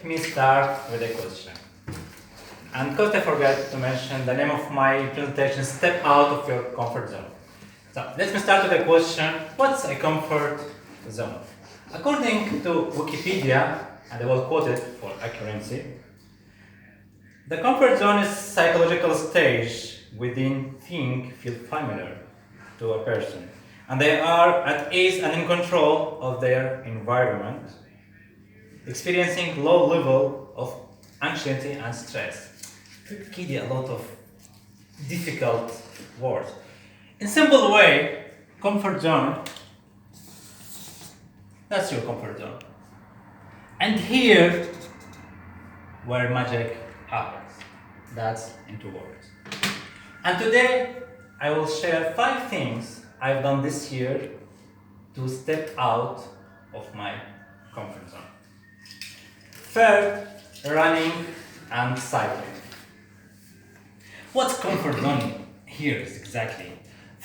me start with a question. And because I forgot to mention the name of my presentation, Step Out of Your Comfort Zone. So let me start with a question. What's a comfort zone? According to Wikipedia, and I will quote it for accuracy, the comfort zone is a psychological stage within things feel familiar to a person, and they are at ease and in control of their environment, experiencing low level of anxiety and stress. Wikipedia, a lot of difficult words. In simple way, comfort zone, that's your comfort zone. And here, where magic happens. That's in 2 words. And today, I will share 5 things I've done this year to step out of my comfort zone. First, running and cycling. What's comfort zone here is exactly?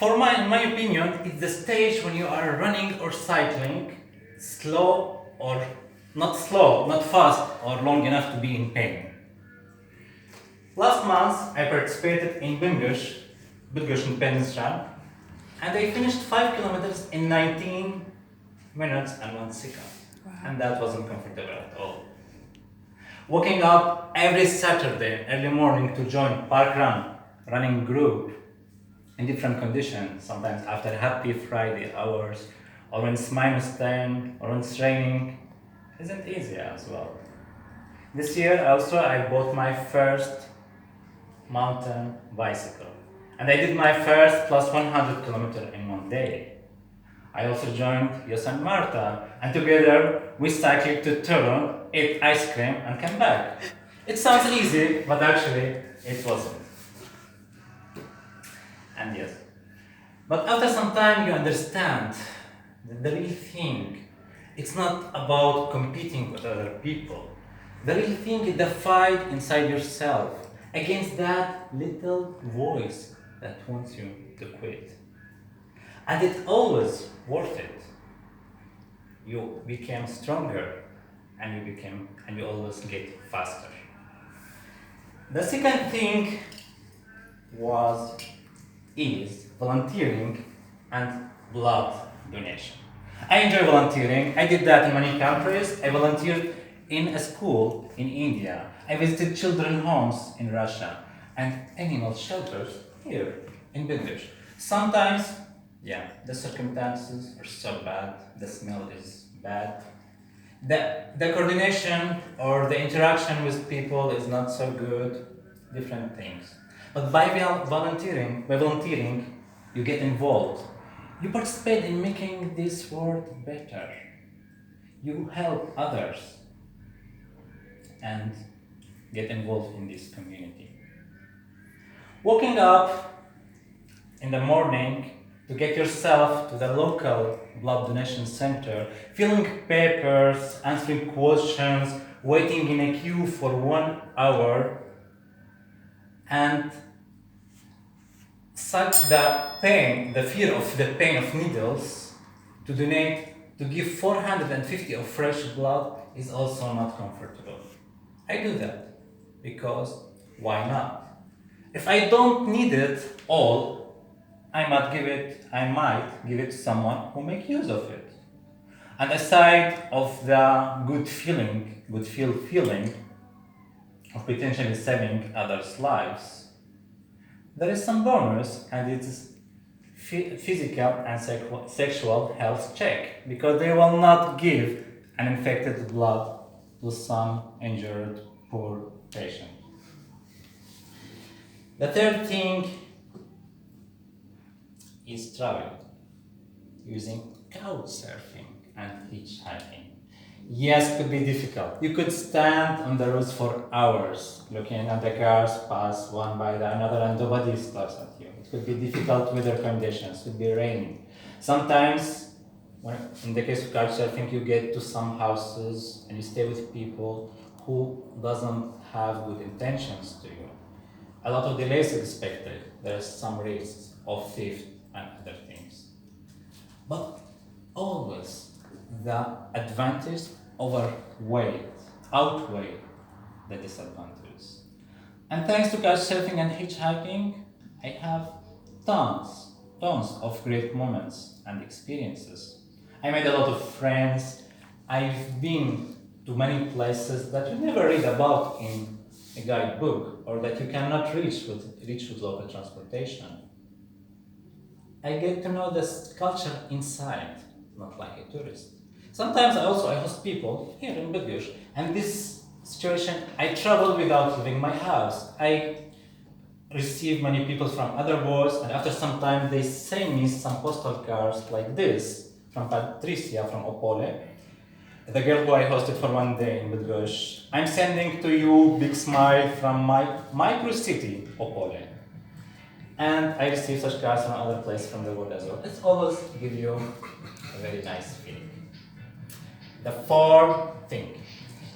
In my opinion, it's the stage when you are running or cycling slow or not fast or long enough to be in pain. Last month, I participated in Bingösh Peninsula, and I finished 5 kilometers in 19 minutes and 1 second. Wow. And that wasn't comfortable at all. Waking up every Saturday early morning to join park running group in different conditions, sometimes after happy Friday hours, or when it's -10, or when it's raining, isn't easy as well. This year also I bought my first mountain bicycle, and I did my first plus 100 kilometers in 1 day. I also joined Jos and Marta, and together we cycled to Turin, ate ice cream, and came back. It sounds easy, but actually it wasn't. And yes. But after some time you understand that the real thing, it's not about competing with other people. The real thing is the fight inside yourself against that little voice that wants you to quit. And it's always worth it. You became stronger, and you always get faster. The second thing is volunteering and blood donation. I enjoy volunteering. I did that in many countries. I volunteered in a school in India. I visited children's homes in Russia and animal shelters here in Bangladesh. Sometimes, the circumstances are so bad, the smell is bad, the coordination or the interaction with people is not so good, different things. But by volunteering, you get involved. You participate in making this world better. You help others and get involved in this community. Waking up in the morning to get yourself to the local blood donation center, filling papers, answering questions, waiting in a queue for 1 hour, and such the fear of the pain of needles to give 450 of fresh blood is also not comfortable. I do that because why not? If I don't need it all, I might give it to someone who make use of it. And aside of the good feeling of potentially saving others' lives, there is some bonus, and it is physical and sexual health check, because they will not give an infected blood to some injured poor patient. The third thing is traveling, using couch surfing and hitchhiking. Yes, it could be difficult. You could stand on the roads for hours, looking at the cars pass one by another and nobody stops at you. It could be difficult weather conditions, it could be raining. Sometimes, in the case of couch surfing, you get to some houses and you stay with people who doesn't have good intentions to you. A lot of delays are expected. There are some risks of theft and other things. But always the advantage outweighs outweigh the disadvantages. And thanks to couchsurfing and hitchhiking, I have tons of great moments and experiences. I made a lot of friends. I've been to many places that you never read about in a guidebook or that you cannot reach with local transportation. I get to know this culture inside, not like a tourist. Sometimes I host people here in Bydgoszcz, and this situation, I travel without leaving my house. I receive many people from other worlds, and after some time they send me some postal cards like this from Patricia from Opole, the girl who I hosted for one day in Bydgoszcz. I'm sending to you big smile from my micro city, Opole. And I receive such cards from other places from the world as well. It's always give you a very nice feeling. The fourth thing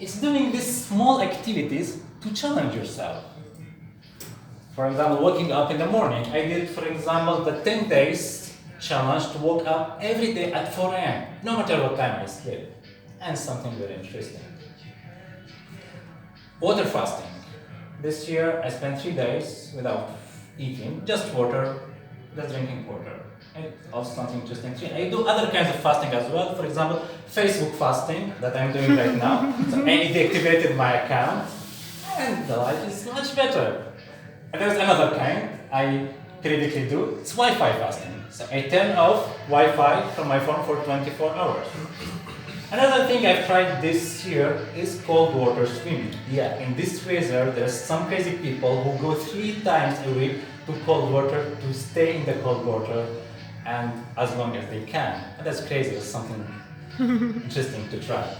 is doing these small activities to challenge yourself. For example, waking up in the morning. I did, for example, the 10 days challenge to wake up every day at 4 a.m., no matter what time I sleep. And something very interesting. Water fasting. This year I spent 3 days without eating, just water, just drinking water. And also something interesting. I do other kinds of fasting as well. For example, Facebook fasting that I'm doing right now. So I deactivated my account and the life is much better. And there's another kind I periodically do. It's Wi-Fi fasting. So I turn off Wi-Fi from my phone for 24 hours. Another thing I've tried this year is cold water swimming. Yeah, in this weather, there's some crazy people who go 3 times a week to cold water to stay in the cold water and as long as they can. And that's crazy, it's something interesting to try.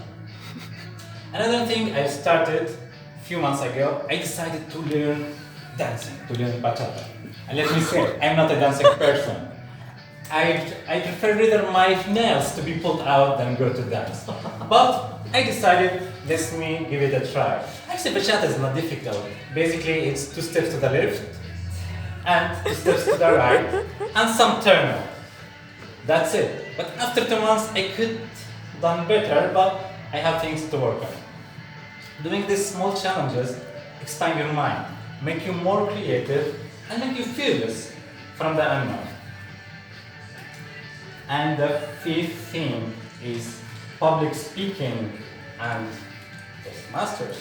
Another thing I started a few months ago, I decided to learn dancing, to learn bachata. And let me say, I'm not a dancing person. I prefer rather my nails to be pulled out than go to dance. But I decided, let me give it a try. Actually, bachata is not difficult. Basically, it's 2 steps to the left and 2 steps to the right and some turn up. That's it. But after 2 months, I could done better, but I have things to work on. Doing these small challenges expand your mind, make you more creative, and make you fearless from the unknown. And the 5th thing is public speaking and Toastmasters.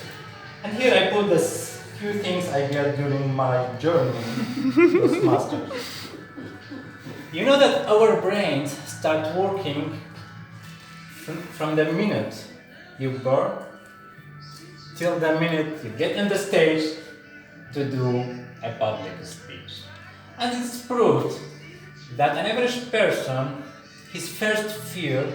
And here I put the few things I get during my journey Toastmasters. You know that our brains start working from the minute you born till the minute you get on the stage to do a public speech. And it's proved that an average person, his first fear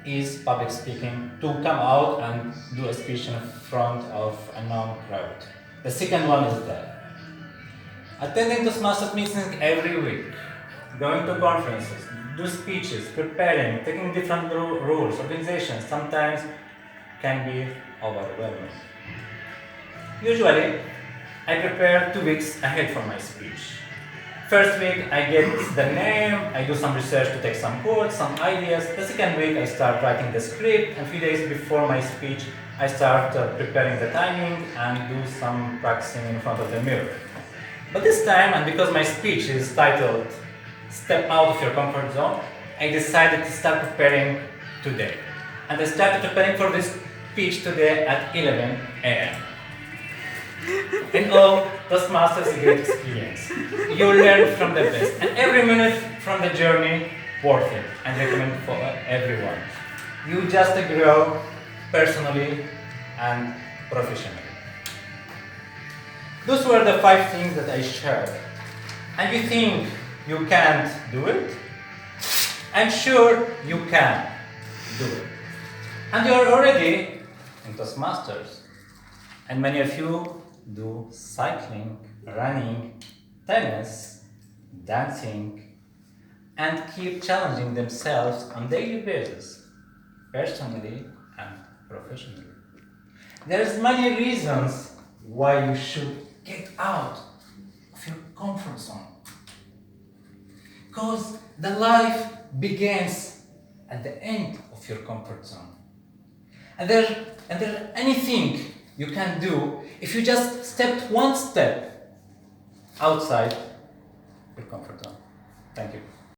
is public speaking, to come out and do a speech in front of a known crowd. The second one is that. Attending Toastmasters meetings every week, going to conferences, do speeches, preparing, taking different rules, organizations, sometimes can be overwhelming. Usually, I prepare 2 weeks ahead for my speech. First week, I get the name, I do some research to take some quotes, some ideas. The second week, I start writing the script, and a few days before my speech, I start preparing the timing and do some practicing in front of the mirror. But this time, and because my speech is titled Step Out of Your Comfort Zone, I decided to start preparing today. And I started preparing for this speech today at 11 a.m. In all, Toastmasters is a great experience. You learn from the best, and every minute from the journey worth it, and recommend for everyone. You just grow personally and professionally. Those were the 5 things that I shared. And you think you can't do it? I'm sure you can do it. And you are already in Toastmasters. And many of you do cycling, running, tennis, dancing, and keep challenging themselves on daily basis, personally and professionally. There's many reasons why you should get out of your comfort zone. Because the life begins at the end of your comfort zone. and there anything you can do if you just stepped one step outside your comfort zone. Thank you.